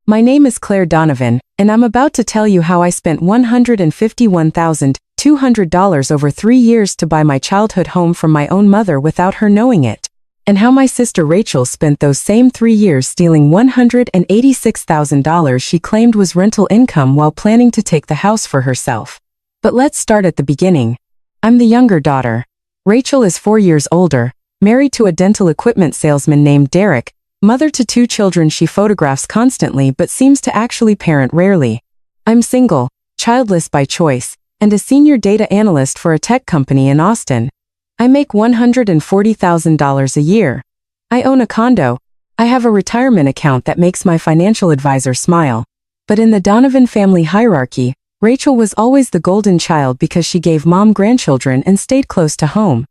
My name is Claire Donovan, and I'm about to tell you how I spent $151,200 over 3 years to buy my childhood home from my own mother without her knowing it, and how my sister Rachel spent those same 3 years stealing $186,000 she claimed was rental income while planning to take the house for herself. But let's start at the beginning. I'm the younger daughter. Rachel is 4 years older, married to a dental equipment salesman named Derek, mother to 2 children she photographs constantly but seems to actually parent rarely. I'm single, childless by choice, and a senior data analyst for a tech company in Austin. I make $140,000 a year. I own a condo. I have a retirement account that makes my financial advisor smile. But in the Donovan family hierarchy, Rachel was always the golden child because she gave mom grandchildren and stayed close to home.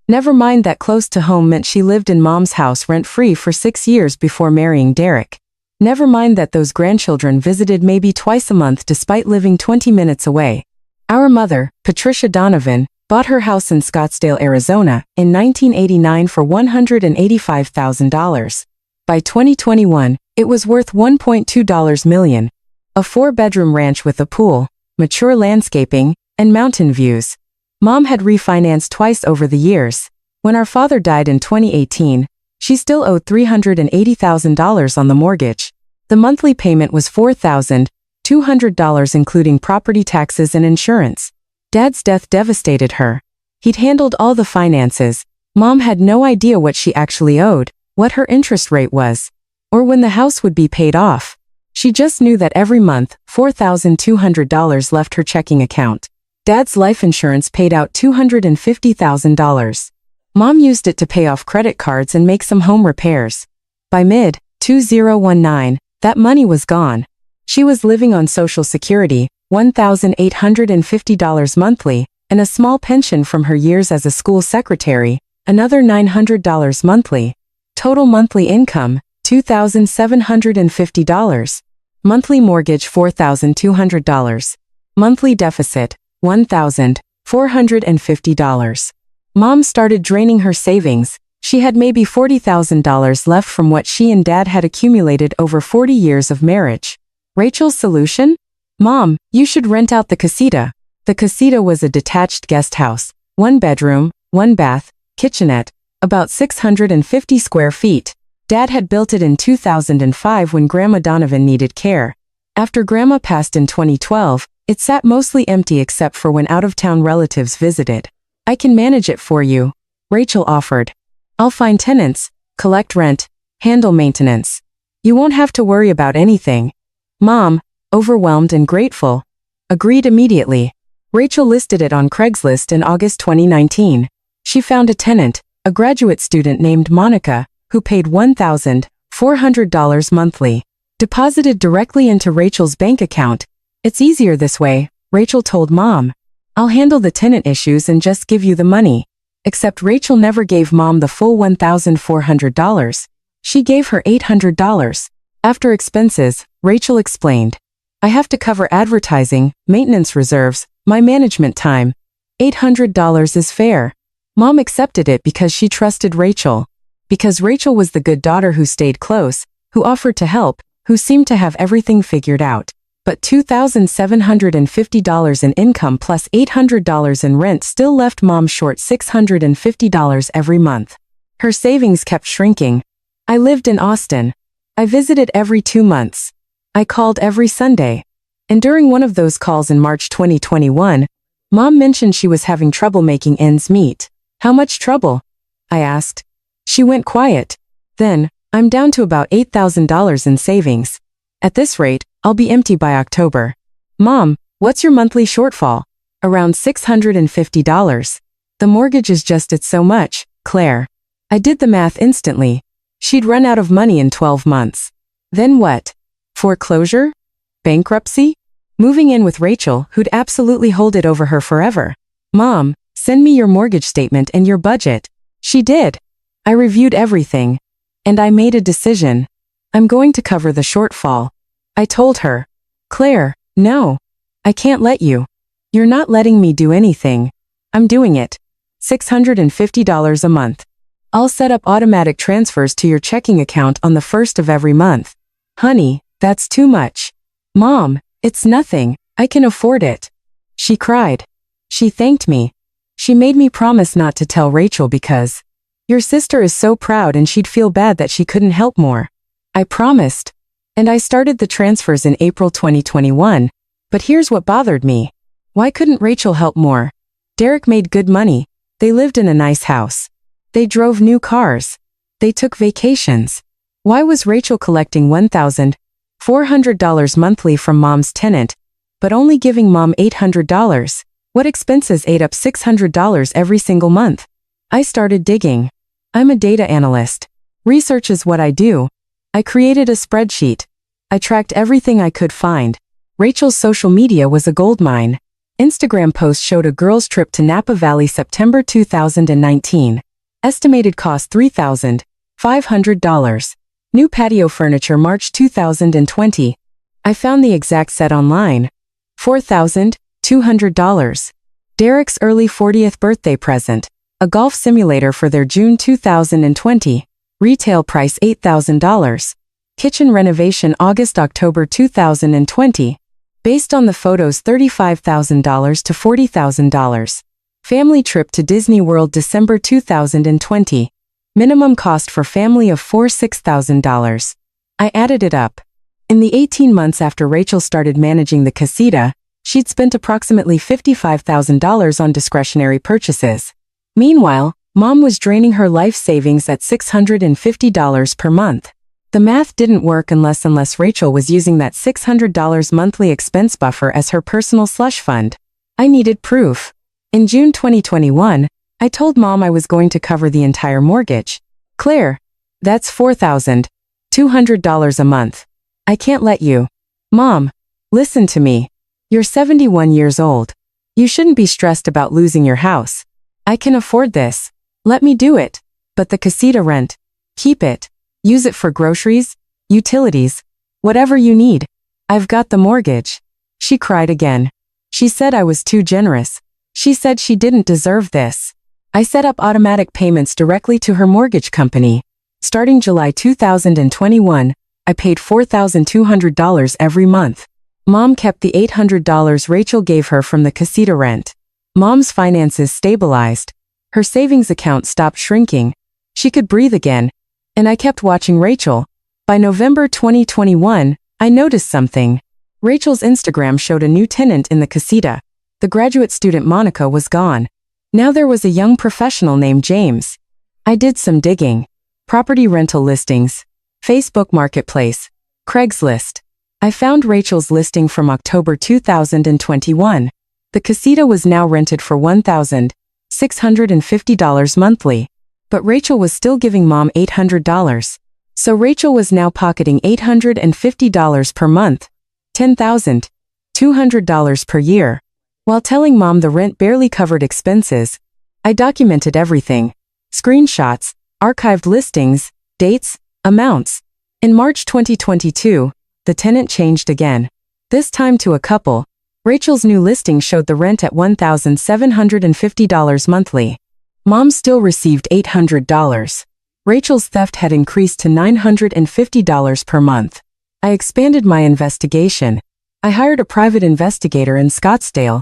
Never mind that close to home meant she lived in mom's house rent-free for 6 years before marrying Derek. Never mind that those grandchildren visited maybe twice a month despite living 20 minutes away. Our mother, Patricia Donovan, bought her house in Scottsdale, Arizona, in 1989 for $185,000. By 2021, it was worth $1.2 million. A 4-bedroom ranch with a pool, mature landscaping, and mountain views. Mom had refinanced twice over the years. When our father died in 2018, she still owed $380,000 on the mortgage. The monthly payment was $4,200 including property taxes and insurance. Dad's death devastated her. He'd handled all the finances. Mom had no idea what she actually owed, what her interest rate was, or when the house would be paid off. She just knew that every month, $4,200 left her checking account. Dad's life insurance paid out $250,000. Mom used it to pay off credit cards and make some home repairs. By mid-2019, that money was gone. She was living on Social Security, $1,850 monthly, and a small pension from her years as a school secretary, another $900 monthly. Total monthly income, $2,750. Monthly mortgage $4,200. Monthly deficit, $1,450. Mom started draining her savings. She had maybe $40,000 left from what she and Dad had accumulated over 40 years of marriage. Rachel's solution? Mom, you should rent out the casita. The casita was a detached guest house, 1 bedroom, 1 bath, kitchenette, about 650 square feet. Dad had built it in 2005 when Grandma Donovan needed care. After Grandma passed in 2012, it sat mostly empty except for when out-of-town relatives visited. I can manage it for you, Rachel offered. I'll find tenants, collect rent, handle maintenance. You won't have to worry about anything. Mom, overwhelmed and grateful, agreed immediately. Rachel listed it on Craigslist in August 2019. She found a tenant, a graduate student named Monica, who paid $1,400 monthly, deposited directly into Rachel's bank account. It's easier this way, Rachel told Mom. I'll handle the tenant issues and just give you the money. Except Rachel never gave Mom the full $1,400. She gave her $800. After expenses, Rachel explained. I have to cover advertising, maintenance reserves, my management time. $800 is fair. Mom accepted it because she trusted Rachel. Because Rachel was the good daughter who stayed close, who offered to help, who seemed to have everything figured out. But $2,750 in income plus $800 in rent still left Mom short $650 every month. Her savings kept shrinking. I lived in Austin. I visited every 2 months. I called every Sunday. And during one of those calls in March 2021, Mom mentioned she was having trouble making ends meet. How much trouble? I asked. She went quiet. Then, I'm down to about $8,000 in savings. At this rate, I'll be empty by October. Mom, what's your monthly shortfall? Around $650. The mortgage is just it's so much, Claire. I did the math instantly. She'd run out of money in 12 months. Then what? Foreclosure? Bankruptcy? Moving in with Rachel, who'd absolutely hold it over her forever. Mom, send me your mortgage statement and your budget. She did. I reviewed everything. And I made a decision. I'm going to cover the shortfall. I told her. Claire, no. I can't let you. You're not letting me do anything. I'm doing it. $650 a month. I'll set up automatic transfers to your checking account on the 1st of every month. Honey, That's too much. Mom, it's nothing. I can afford it. She cried. She thanked me. She made me promise not to tell Rachel because your sister is so proud and she'd feel bad that she couldn't help more. I promised. And I started the transfers in April 2021. But here's what bothered me. Why couldn't Rachel help more? Derek made good money. They lived in a nice house. They drove new cars. They took vacations. Why was Rachel collecting $1,400 monthly from Mom's tenant, but only giving Mom $800? What expenses ate up $600 every single month? I started digging. I'm a data analyst. Research is what I do. I created a spreadsheet. I tracked everything I could find. Rachel's social media was a goldmine. Instagram post showed a girl's trip to Napa Valley September 2019. Estimated cost $3,500. New patio furniture March 2020. I found the exact set online. $4,200. Derek's early 40th birthday present. A golf simulator for their June 2020. Retail price $8,000. Kitchen renovation August-October 2020. Based on the photos $35,000 to $40,000. Family trip to Disney World December 2020. Minimum cost for family of $6,000. I added it up. In the 18 months after Rachel started managing the casita, she'd spent approximately $55,000 on discretionary purchases. Meanwhile, Mom was draining her life savings at $650 per month. The math didn't work unless Rachel was using that $600 monthly expense buffer as her personal slush fund. I needed proof. In June 2021, I told Mom I was going to cover the entire mortgage. Claire, that's $4,200 a month. I can't let you. Mom, listen to me. You're 71 years old. You shouldn't be stressed about losing your house. I can afford this. Let me do it. But the casita rent. Keep it. Use it for groceries, utilities, whatever you need. I've got the mortgage. She cried again. She said I was too generous. She said she didn't deserve this. I set up automatic payments directly to her mortgage company. Starting July 2021, I paid $4,200 every month. Mom kept the $800 Rachel gave her from the casita rent. Mom's finances stabilized. Her savings account stopped shrinking. She could breathe again. And I kept watching Rachel. By November 2021, I noticed something. Rachel's Instagram showed a new tenant in the casita. The graduate student Monica was gone. Now there was a young professional named James. I did some digging. Property rental listings. Facebook Marketplace. Craigslist. I found Rachel's listing from October 2021. The casita was now rented for $1,650 monthly. But Rachel was still giving Mom $800. So Rachel was now pocketing $850 per month. $10,200 per year. While telling Mom the rent barely covered expenses, I documented everything. Screenshots, archived listings, dates, amounts. In March 2022, the tenant changed again. This time to a couple. Rachel's new listing showed the rent at $1,750 monthly. Mom still received $800. Rachel's theft had increased to $950 per month. I expanded my investigation. I hired a private investigator in Scottsdale,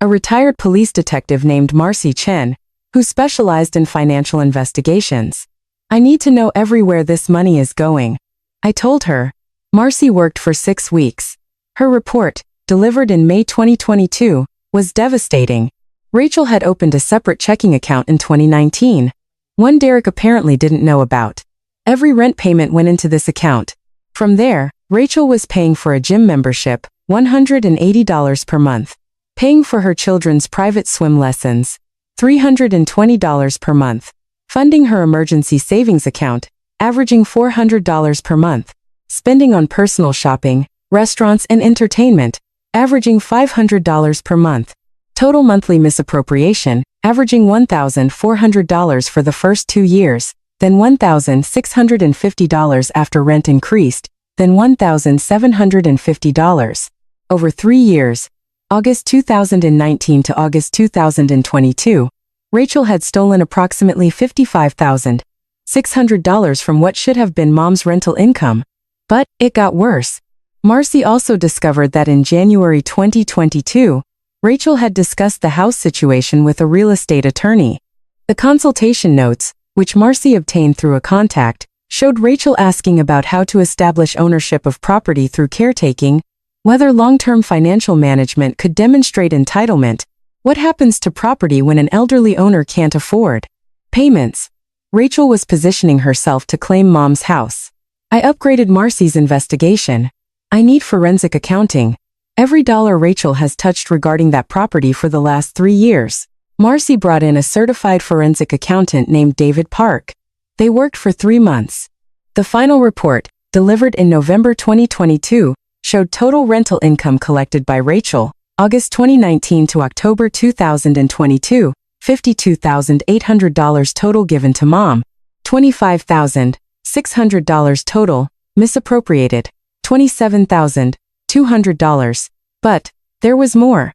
a retired police detective named Marcy Chen, who specialized in financial investigations. I need to know everywhere this money is going. I told her. Marcy worked for 6 weeks. Her report, delivered in May 2022, was devastating. Rachel had opened a separate checking account in 2019. One Derek apparently didn't know about. Every rent payment went into this account. From there, Rachel was paying for a gym membership, $180 per month. Paying for her children's private swim lessons, $320 per month. Funding her emergency savings account, averaging $400 per month. Spending on personal shopping, restaurants and entertainment, averaging $500 per month. Total monthly misappropriation, averaging $1,400 for the first 2 years, then $1,650 after rent increased, then $1,750. Over 3 years, August 2019 to August 2022, Rachel had stolen approximately $55,600 from what should have been Mom's rental income. But it got worse. Marcy also discovered that in January 2022, Rachel had discussed the house situation with a real estate attorney. The consultation notes, which Marcy obtained through a contact, showed Rachel asking about how to establish ownership of property through caretaking, whether long-term financial management could demonstrate entitlement, what happens to property when an elderly owner can't afford payments. Rachel was positioning herself to claim Mom's house. I upgraded Marcy's investigation. I need forensic accounting. Every dollar Rachel has touched regarding that property for the last 3 years. Marcy brought in a certified forensic accountant named David Park. They worked for 3 months. The final report, delivered in November 2022, showed total rental income collected by Rachel, August 2019 to October 2022, $52,800 total given to Mom, $25,600 total, misappropriated, $27,200. But there was more.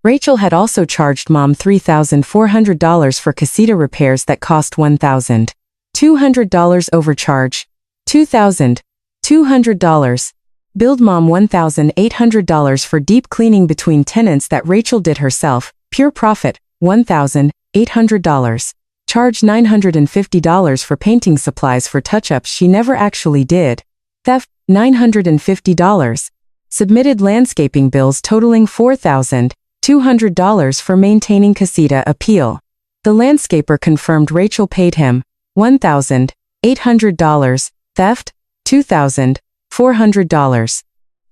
Rachel had also charged Mom $3,400 for casita repairs that cost $1,200 overcharge, $2,200. Billed Mom $1,800 for deep cleaning between tenants that Rachel did herself, pure profit, $1,800. Charged $950 for painting supplies for touch-ups she never actually did. Theft, $950. Submitted landscaping bills totaling $4,200 for maintaining casita appeal. The landscaper confirmed Rachel paid him $1,800. Theft, $2,400.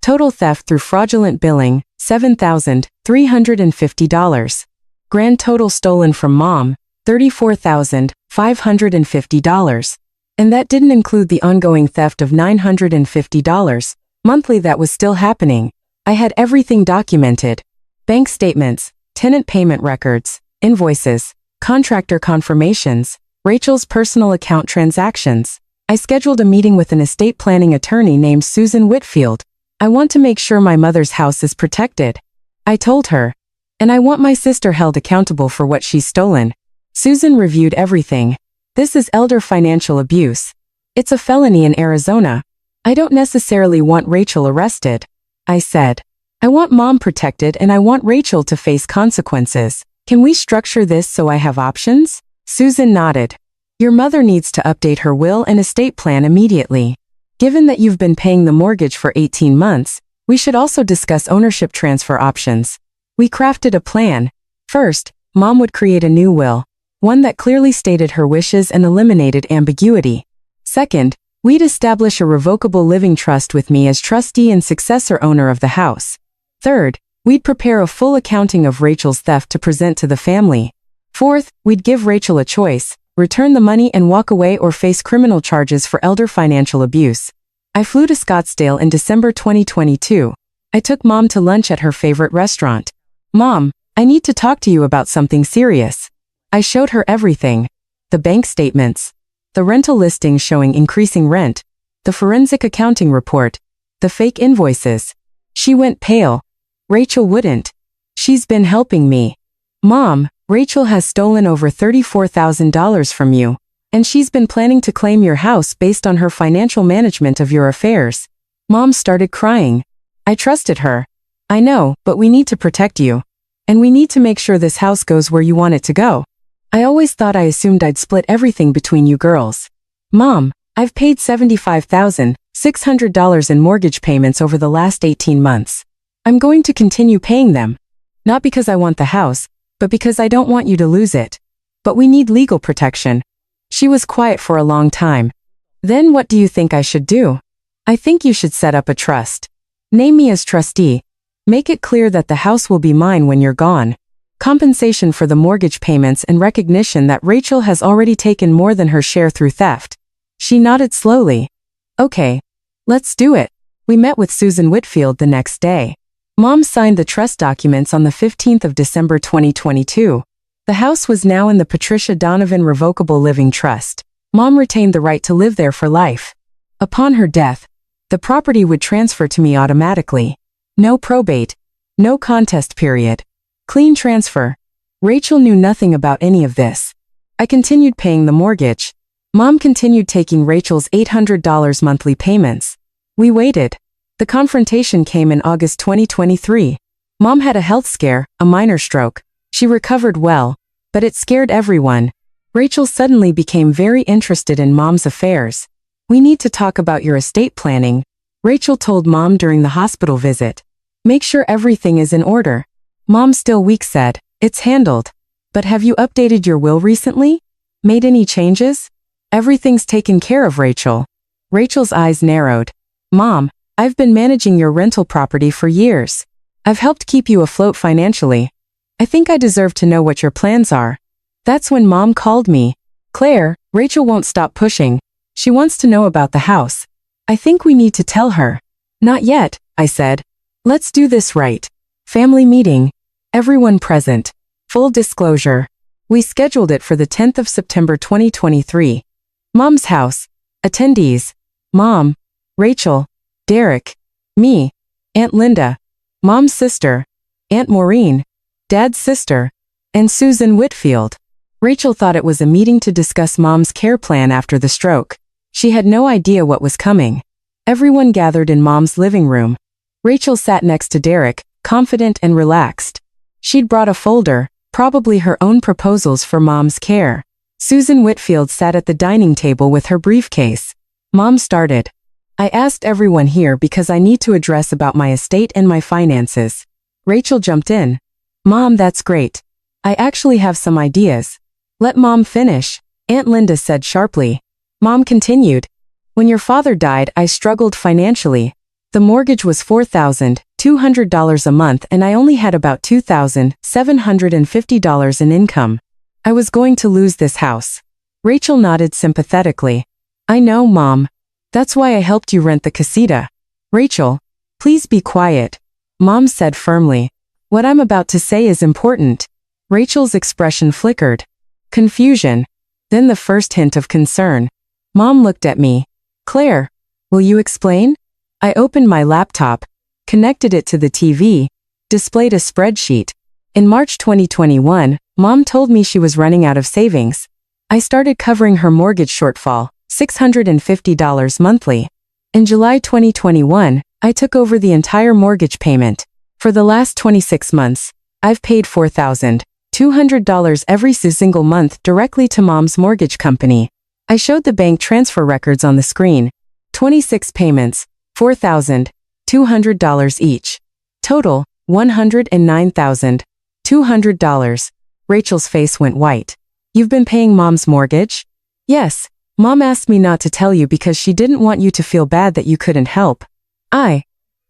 Total theft through fraudulent billing, $7,350. Grand total stolen from Mom, $34,550. And that didn't include the ongoing theft of $950 monthly that was still happening. I had everything documented. Bank statements, tenant payment records, invoices, contractor confirmations, Rachel's personal account transactions. I scheduled a meeting with an estate planning attorney named Susan Whitfield. I want to make sure my mother's house is protected. I told her. And I want my sister held accountable for what she's stolen. Susan reviewed everything. This is elder financial abuse. It's a felony in Arizona. I don't necessarily want Rachel arrested. I said. I want Mom protected and I want Rachel to face consequences. Can we structure this so I have options? Susan nodded. Your mother needs to update her will and estate plan immediately. Given that you've been paying the mortgage for 18 months, we should also discuss ownership transfer options. We crafted a plan. First, Mom would create a new will, one that clearly stated her wishes and eliminated ambiguity. Second, we'd establish a revocable living trust with me as trustee and successor owner of the house. Third, we'd prepare a full accounting of Rachel's theft to present to the family. Fourth, we'd give Rachel a choice, return the money and walk away or face criminal charges for elder financial abuse. I flew to Scottsdale in December 2022. I took Mom to lunch at her favorite restaurant. Mom, I need to talk to you about something serious. I showed her everything. The bank statements, the rental listings showing increasing rent, the forensic accounting report, the fake invoices. She went pale. Rachel wouldn't. She's been helping me. Mom, Rachel has stolen over $34,000 from you, and she's been planning to claim your house based on her financial management of your affairs. Mom started crying. I trusted her. I know, but we need to protect you. And we need to make sure this house goes where you want it to go. I always thought I assumed I'd split everything between you girls. Mom, I've paid $75,600 in mortgage payments over the last 18 months. I'm going to continue paying them. Not because I want the house, but because I don't want you to lose it. But we need legal protection. She was quiet for a long time. Then what do you think I should do? I think you should set up a trust. Name me as trustee. Make it clear that the house will be mine when you're gone. Compensation for the mortgage payments and recognition that Rachel has already taken more than her share through theft. She nodded slowly. Okay. Let's do it. We met with Susan Whitfield the next day. Mom signed the trust documents on the 15th of December 2022. The house was now in the Claire Donovan Revocable Living Trust. Mom retained the right to live there for life. Upon her death, the property would transfer to me automatically. No probate. No contest period. Clean transfer. Rachel knew nothing about any of this. I continued paying the mortgage. Mom continued taking Rachel's $800 monthly payments. We waited. The confrontation came in August 2023. Mom had a health scare, a minor stroke. She recovered well, but it scared everyone. Rachel suddenly became very interested in Mom's affairs. "We need to talk about your estate planning," Rachel told Mom during the hospital visit. "Make sure everything is in order." Mom, still weak, said, "It's handled. But have you updated your will recently? Made any changes?" "Everything's taken care of, Rachel." Rachel's eyes narrowed. "Mom, I've been managing your rental property for years. I've helped keep you afloat financially. I think I deserve to know what your plans are." That's when Mom called me. "Claire, Rachel won't stop pushing. She wants to know about the house. I think we need to tell her." "Not yet," I said. "Let's do this right." Family meeting. Everyone present. Full disclosure. We scheduled it for the 10th of September 2023. Mom's house. Attendees: Mom, Rachel, Derek, me, Aunt Linda, Mom's sister, Aunt Maureen, Dad's sister, and Susan Whitfield. Rachel thought it was a meeting to discuss Mom's care plan after the stroke. She had no idea what was coming. Everyone gathered in Mom's living room. Rachel sat next to Derek, confident and relaxed. She'd brought a folder, probably her own proposals for Mom's care. Susan Whitfield sat at the dining table with her briefcase. Mom started. "I asked everyone here because I need to address about my estate and my finances." Rachel jumped in. "Mom, that's great. I actually have some ideas." "Let Mom finish," Aunt Linda said sharply. Mom continued. "When your father died, I struggled financially. The mortgage was $4,200 a month and I only had about $2,750 in income. I was going to lose this house." Rachel nodded sympathetically. "I know, Mom. That's why I helped you rent the casita." "Rachel, please be quiet," Mom said firmly. "What I'm about to say is important." Rachel's expression flickered. Confusion. Then the first hint of concern. Mom looked at me. "Claire, will you explain?" I opened my laptop, connected it to the TV, displayed a spreadsheet. In March 2021, Mom told me she was running out of savings. I started covering her mortgage shortfall, $650 monthly. In July 2021, I took over the entire mortgage payment. For the last 26 months, I've paid $4,200 every single month directly to Mom's mortgage company. I showed the bank transfer records on the screen. 26 payments, $4,200 each. Total, $109,200. Rachel's face went white. "You've been paying Mom's mortgage?" "Yes. Mom asked me not to tell you because she didn't want you to feel bad that you couldn't help." I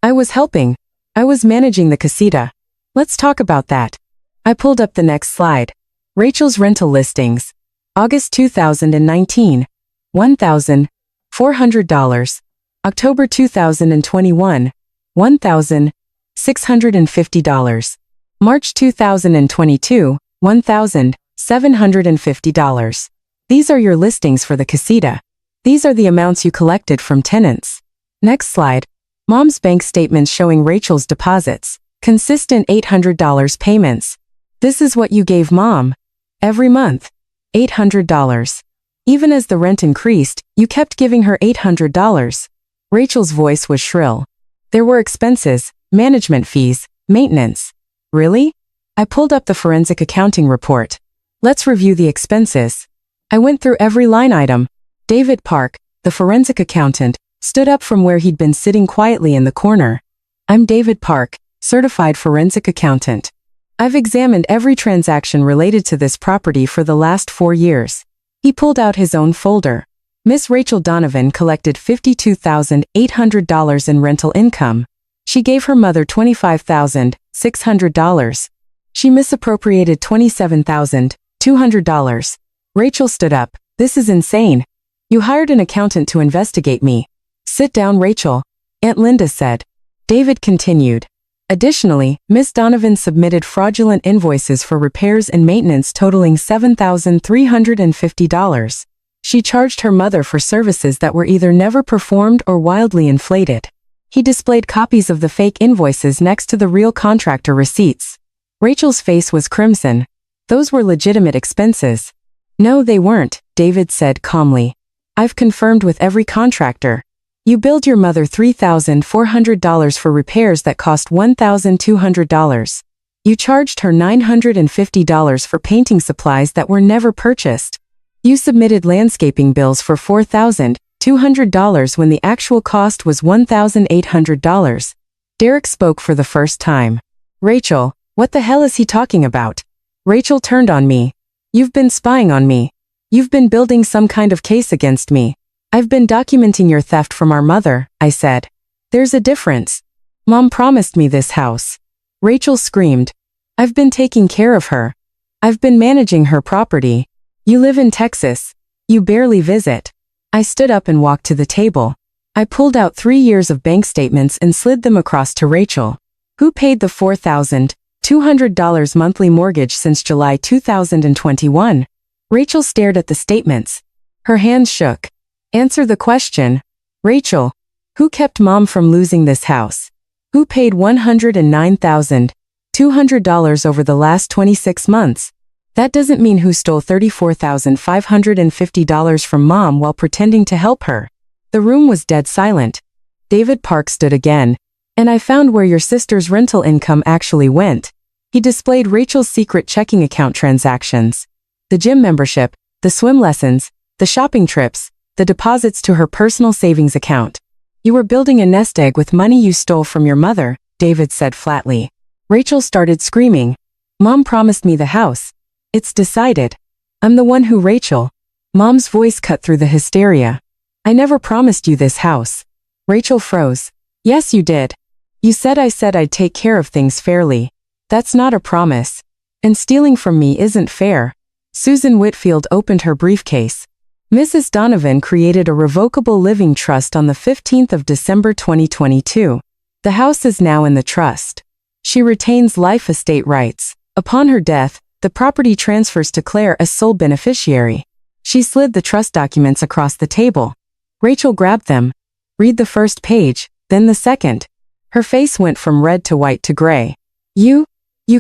was helping. I was managing the casita. "Let's talk about that." I pulled up the next slide. Rachel's rental listings. August 2019, $1,400. October 2021, $1,650. March 2022, $1,750. These are your listings for the casita. These are the amounts you collected from tenants. Next slide. Mom's bank statements showing Rachel's deposits. Consistent $800 payments. This is what you gave Mom. Every month. $800. Even as the rent increased, you kept giving her $800. Rachel's voice was shrill. There were expenses, management fees, maintenance. Really? I pulled up the forensic accounting report. Let's review the expenses. I went through every line item. David Park, the forensic accountant, stood up from where he'd been sitting quietly in the corner. "I'm David Park, certified forensic accountant. I've examined every transaction related to this property for the last 4 years." He pulled out his own folder. Miss Rachel Donovan collected $52,800 in rental income. She gave her mother $25,600. She misappropriated $27,200. Rachel stood up. "This is insane. You hired an accountant to investigate me." "Sit down, Rachel," Aunt Linda said. David continued. Additionally, Miss Donovan submitted fraudulent invoices for repairs and maintenance totaling $7,350. She charged her mother for services that were either never performed or wildly inflated. He displayed copies of the fake invoices next to the real contractor receipts. Rachel's face was crimson. "Those were legitimate expenses." "No, they weren't," David said calmly. "I've confirmed with every contractor. You billed your mother $3,400 for repairs that cost $1,200. You charged her $950 for painting supplies that were never purchased. You submitted landscaping bills for $4,200 when the actual cost was $1,800. Derek spoke for the first time. Rachel, what the hell is he talking about? Rachel turned on me. You've been spying on me. You've been building some kind of case against me. I've been documenting your theft from our mother, I said. There's a difference. Mom promised me this house. Rachel screamed. I've been taking care of her. I've been managing her property. You live in Texas. You barely visit. I stood up and walked to the table. I pulled out 3 years of bank statements and slid them across to Rachel. Who paid the $4,200 monthly mortgage since July 2021? Rachel stared at the statements. Her hands shook. Answer the question. Rachel, who kept Mom from losing this house? Who paid $109,200 over the last 26 months? That doesn't mean who stole $34,550 from Mom while pretending to help her. The room was dead silent. David Park stood again. And I found where your sister's rental income actually went. He displayed Rachel's secret checking account transactions. The gym membership, the swim lessons, the shopping trips, the deposits to her personal savings account. You were building a nest egg with money you stole from your mother, David said flatly. Rachel started screaming. Mom promised me the house. It's decided. I'm the one who Rachel. Mom's voice cut through the hysteria. I never promised you this house. Rachel froze. Yes, you did. You said I said I'd take care of things fairly. That's not a promise. And stealing from me isn't fair. Susan Whitfield opened her briefcase. Mrs. Donovan created a revocable living trust on the 15th of December 2022. The house is now in the trust. She retains life estate rights. Upon her death, the property transfers to Claire as sole beneficiary. She slid the trust documents across the table. Rachel grabbed them. Read the first page, then the second. Her face went from red to white to gray. You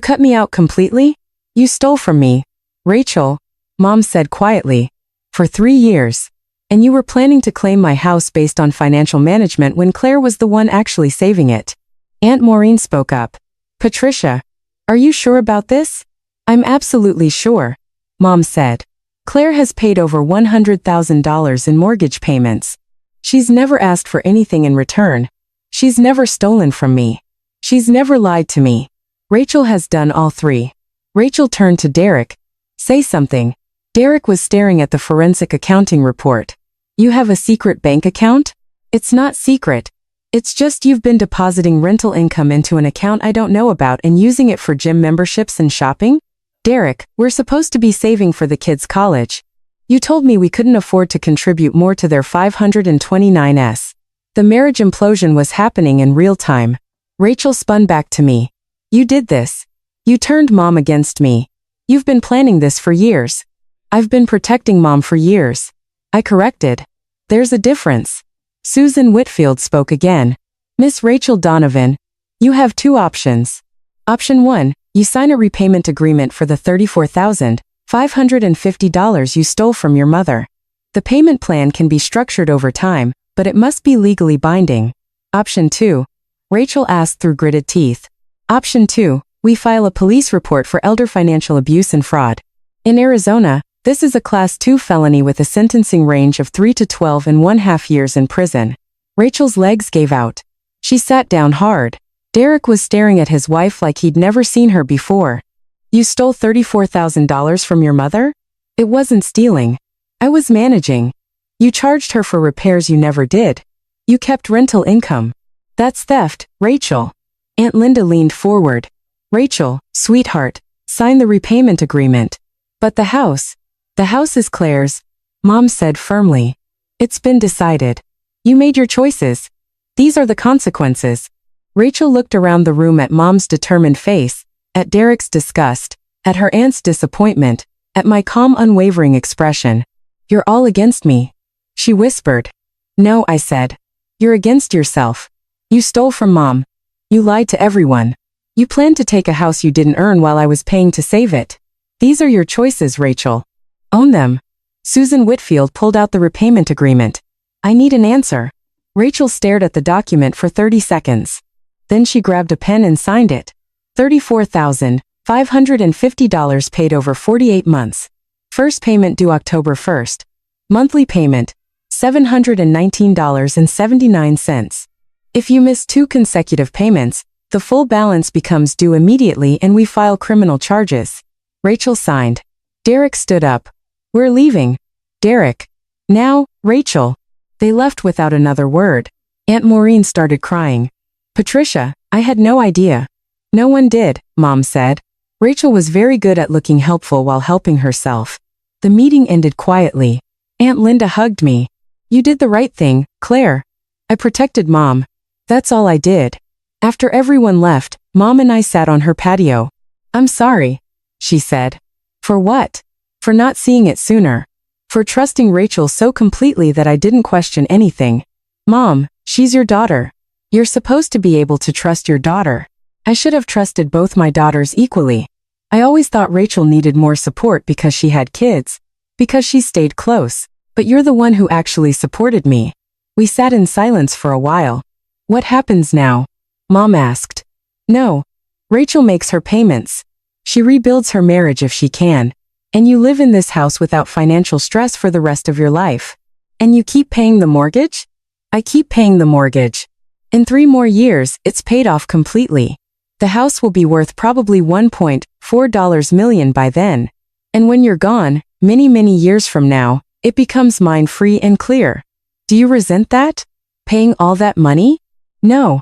cut me out completely? You stole from me. Rachel, Mom said quietly. For 3 years. And you were planning to claim my house based on financial management when Claire was the one actually saving it. Aunt Maureen spoke up. Patricia, are you sure about this? I'm absolutely sure, Mom said. Claire has paid over $100,000 in mortgage payments. She's never asked for anything in return. She's never stolen from me. She's never lied to me. Rachel has done all three. Rachel turned to Derek. Say something. Derek was staring at the forensic accounting report. You have a secret bank account? It's not secret. It's just you've been depositing rental income into an account I don't know about and using it for gym memberships and shopping? Derek, we're supposed to be saving for the kids' college. You told me we couldn't afford to contribute more to their 529s. The marriage implosion was happening in real time. Rachel spun back to me. You did this. You turned Mom against me. You've been planning this for years. I've been protecting Mom for years. I corrected. There's a difference. Susan Whitfield spoke again. Miss Rachel Donovan, you have 2 options. Option 1, you sign a repayment agreement for the $34,550 you stole from your mother. The payment plan can be structured over time, but it must be legally binding. Option 2, Rachel asked through gritted teeth. Option 2, we file a police report for elder financial abuse and fraud. In Arizona, this is a Class 2 felony with a sentencing range of 3 to 12.5 years in prison. Rachel's legs gave out. She sat down hard. Derek was staring at his wife like he'd never seen her before. You stole $34,000 from your mother? It wasn't stealing. I was managing. You charged her for repairs you never did. You kept rental income. That's theft, Rachel. Aunt Linda leaned forward. Rachel, sweetheart, sign the repayment agreement. But the house is Claire's, Mom said firmly. It's been decided. You made your choices. These are the consequences. Rachel looked around the room at Mom's determined face, at Derek's disgust, at her aunt's disappointment, at my calm, unwavering expression. You're all against me, she whispered. No, I said. You're against yourself. You stole from Mom. You lied to everyone. You planned to take a house you didn't earn while I was paying to save it. These are your choices, Rachel. Own them. Susan Whitfield pulled out the repayment agreement. I need an answer. Rachel stared at the document for 30 seconds. Then she grabbed a pen and signed it. $34,550 paid over 48 months. First payment due October 1st. Monthly payment, $719.79. If you miss 2 consecutive payments, the full balance becomes due immediately and we file criminal charges. Rachel signed. Derek stood up. We're leaving. Derek. Now, Rachel. They left without another word. Aunt Maureen started crying. Patricia, I had no idea. No one did, Mom said. Rachel was very good at looking helpful while helping herself. The meeting ended quietly. Aunt Linda hugged me. You did the right thing, Claire. I protected Mom. That's all I did. After everyone left, Mom and I sat on her patio. I'm sorry, she said. For what? For not seeing it sooner. For trusting Rachel so completely that I didn't question anything. Mom, she's your daughter. You're supposed to be able to trust your daughter. I should have trusted both my daughters equally. I always thought Rachel needed more support because she had kids, because she stayed close, but you're the one who actually supported me. We sat in silence for a while. What happens now? Mom asked. No. Rachel makes her payments. She rebuilds her marriage if she can. And you live in this house without financial stress for the rest of your life. And you keep paying the mortgage? I keep paying the mortgage. In 3 more years, it's paid off completely. The house will be worth probably $1.4 million by then. And when you're gone, many, many years from now, it becomes mine free and clear. Do you resent that? Paying all that money? No.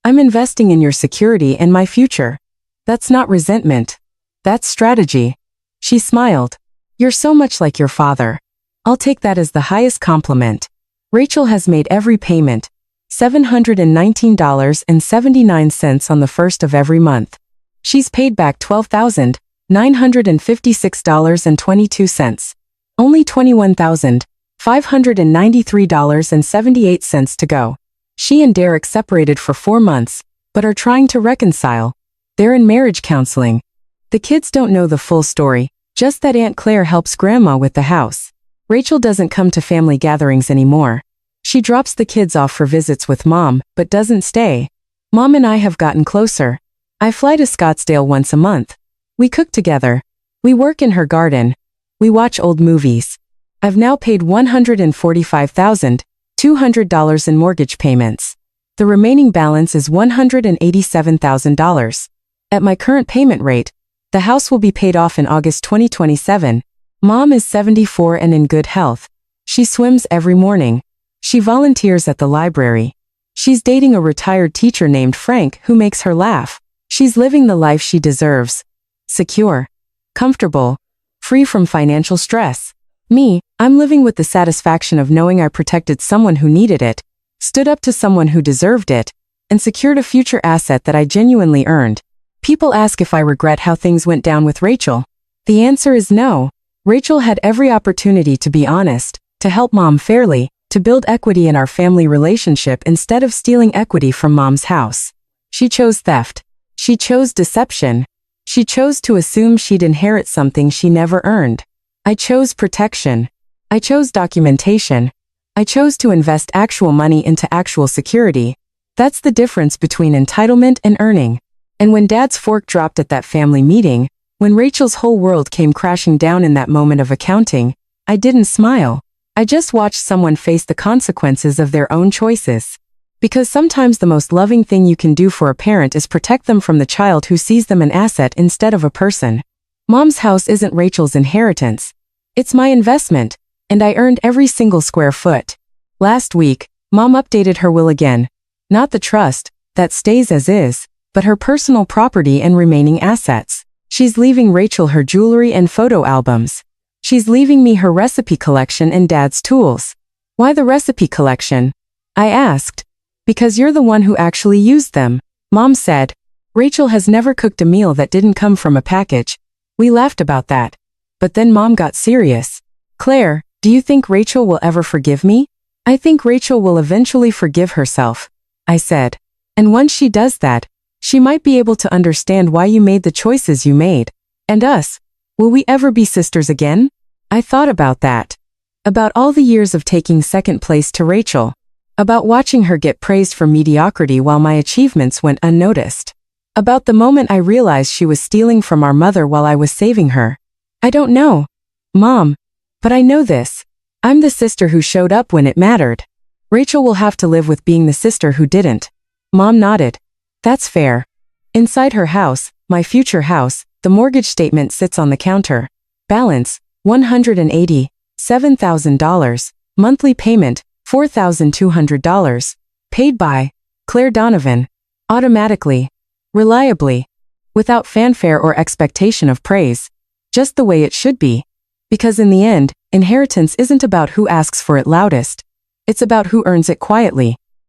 I'm investing in your security and my future. That's not resentment. That's strategy. She smiled. You're so much like your father. I'll take that as the highest compliment. Rachel has made every payment. $719.79 on the first of every month. She's paid back $12,956.22. Only $21,593.78 to go. She and Derek separated for 4 months, but are trying to reconcile. They're in marriage counseling. The kids don't know the full story, just that Aunt Claire helps Grandma with the house. Rachel doesn't come to family gatherings anymore. She drops the kids off for visits with Mom, but doesn't stay. Mom and I have gotten closer. I fly to Scottsdale once a month. We cook together. We work in her garden. We watch old movies. I've now paid $145,200 in mortgage payments. The remaining balance is $187,000. At my current payment rate, the house will be paid off in August 2027. Mom is 74 and in good health. She swims every morning. She volunteers at the library. She's dating a retired teacher named Frank who makes her laugh. She's living the life she deserves. Secure. Comfortable. Free from financial stress. Me, I'm living with the satisfaction of knowing I protected someone who needed it, stood up to someone who deserved it, and secured a future asset that I genuinely earned. People ask if I regret how things went down with Rachel. The answer is no. Rachel had every opportunity to be honest, to help Mom fairly, to build equity in our family relationship instead of stealing equity from Mom's house. She chose theft. She chose deception. She chose to assume she'd inherit something she never earned. I chose protection. I chose documentation. I chose to invest actual money into actual security. That's the difference between entitlement and earning. And when Dad's fork dropped at that family meeting, when Rachel's whole world came crashing down in that moment of accounting, I didn't smile. I just watched someone face the consequences of their own choices. Because sometimes the most loving thing you can do for a parent is protect them from the child who sees them an asset instead of a person. Mom's house isn't Rachel's inheritance. It's my investment, and I earned every single square foot. Last week, Mom updated her will again. Not the trust, that stays as is, but her personal property and remaining assets. She's leaving Rachel her jewelry and photo albums. She's leaving me her recipe collection and Dad's tools. Why the recipe collection? I asked. Because you're the one who actually used them, Mom said. Rachel has never cooked a meal that didn't come from a package. We laughed about that. But then Mom got serious. Claire, do you think Rachel will ever forgive me? I think Rachel will eventually forgive herself, I said. And once she does that, she might be able to understand why you made the choices you made. And us. Will we ever be sisters again? I thought about that. About all the years of taking second place to Rachel. About watching her get praised for mediocrity while my achievements went unnoticed. About the moment I realized she was stealing from our mother while I was saving her. I don't know, Mom, but I know this. I'm the sister who showed up when it mattered. Rachel will have to live with being the sister who didn't. Mom nodded. That's fair. Inside her house, my future house, the mortgage statement sits on the counter. Balance, $187,000. Monthly payment, $4,200. Paid by Claire Donovan. Automatically. Reliably. Without fanfare or expectation of praise. Just the way it should be. Because in the end, inheritance isn't about who asks for it loudest. It's about who earns it quietly.